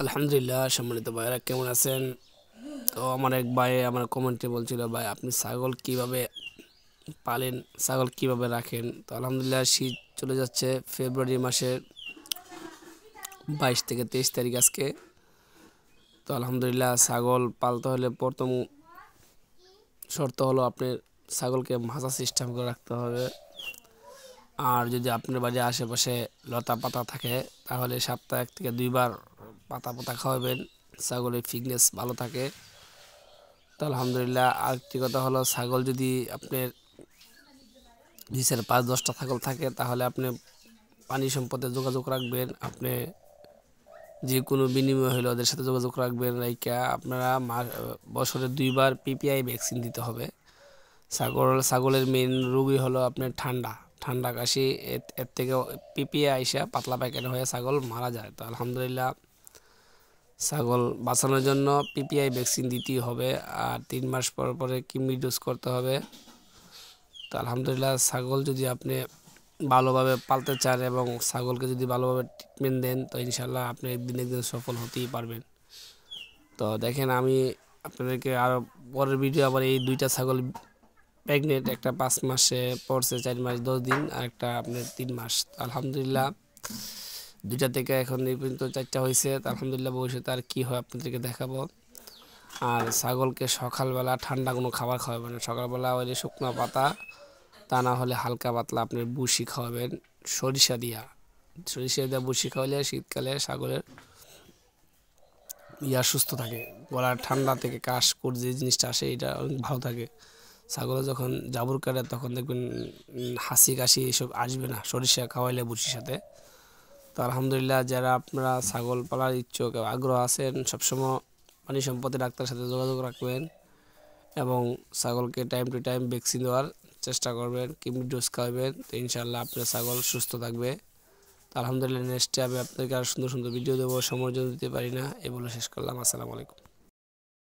আলহামদুলিল্লাহ। সম্মানিত ভাইরা কেমন আছেন? তো আমার এক ভাই আমার কমেন্টে বলছিল, ভাই আপনি ছাগল কিভাবে পালেন, ছাগল কিভাবে রাখেন? তো আলহামদুলিল্লাহ, শীত চলে যাচ্ছে, ফেব্রুয়ারি মাসের 22 থেকে 23 তারিখ আজকে। তো আলহামদুলিল্লাহ, ছাগল পালতে হলে প্রথম শর্ত হলো আপনার ছাগলকে ভাষা সিস্টেম করে রাখতে হবে। আর যদি আপনার বাড়ির আশেপাশে লতা পাতা থাকে তাহলে সপ্তাহে 1 থেকে 2 বার পাতা পাতা খাওয়াবেন, ছাগলের ফিটনেস ভালো থাকে। তো আলহামদুলিল্লাহ, আরেকটি কথা হলো, ছাগল যদি আপনার 5-10টা ছাগল থাকে তাহলে আপনি পানি সম্পদে যোগাযোগ রাখবেন। আপনি যে কোনো বিনিময় হলে ওদের সাথে যোগাযোগ রাখবেন, রাইকা আপনারা বছরে 2 বার পিপিআই ভ্যাকসিন দিতে হবে। ছাগলের মেন রোগই হলো আপনার ঠান্ডা কাশি। এর থেকে পিপিআই আইসা পাতলা পায়খানা হয়ে ছাগল মারা যায়। তো আলহামদুলিল্লাহ, ছাগল বাঁচানোর জন্য পিপিআই ভ্যাকসিন দিতেই হবে। আর 3 মাস পর পরে কিডনি ডোজ করতে হবে। তো আলহামদুলিল্লাহ, ছাগল যদি আপনি ভালোভাবে পালতে চান এবং ছাগলকে যদি ভালোভাবে ট্রিটমেন্ট দেন তো ইনশাল্লাহ আপনি একদিন সফল হতেই পারবেন। তো দেখেন, আমি আপনাদেরকে আরও পরের ভিডিও আবার এই 2টা ছাগল প্রেগনেন্ট, একটা 5 মাসে পড়ছে 4 মাস 10 দিন, আর একটা আপনার 3 মাস। আলহামদুলিল্লাহ, 2টা থেকে এখন এই পর্যন্ত 4টা হয়েছে। তো আলহামদুলিল্লাহ, ভবিষ্যতে আর কী হয় আপনাদেরকে দেখাবো। আর ছাগলকে সকালবেলা ঠান্ডা কোনো খাবার খাওয়াবেন না। সকালবেলা ওই যে শুকনো পাতা, তা না হলে হালকা পাতলা আপনার ভুসি খাওয়াবেন সরিষা দিয়া। ভুসি খাওয়ালে শীতকালে ছাগলের সুস্থ থাকে, গলার ঠান্ডা থেকে কাশ যে জিনিসটা আসে এটা অনেক ভালো থাকে। ছাগলে যখন জাবর কাটে তখন দেখবেন হাসি কাশি এসব আসবে না সরিষা খাওয়াইলে ভুসির সাথে। তো আলহামদুলিল্লাহ, যারা আপনারা ছাগল পালার ইচ্ছুক আগ্রহ আছেন, সবসময় পানি সম্পদে ডাক্তারের সাথে যোগাযোগ রাখবেন এবং ছাগলকে টাইম টু টাইম ভ্যাকসিন দেওয়ার চেষ্টা করবেন, কিডনি ডোজ খাওয়াবেন। তো ইনশাআল্লাহ আপনার ছাগল সুস্থ থাকবে। তো আলহামদুলিল্লাহ, নেক্সটে আমি আপনাদেরকে আরও সুন্দর সুন্দর ভিডিও দেবো, সময়ের জন্য দিতে পারি না, এ বলে শেষ করলাম। আসসালামু আলাইকুম।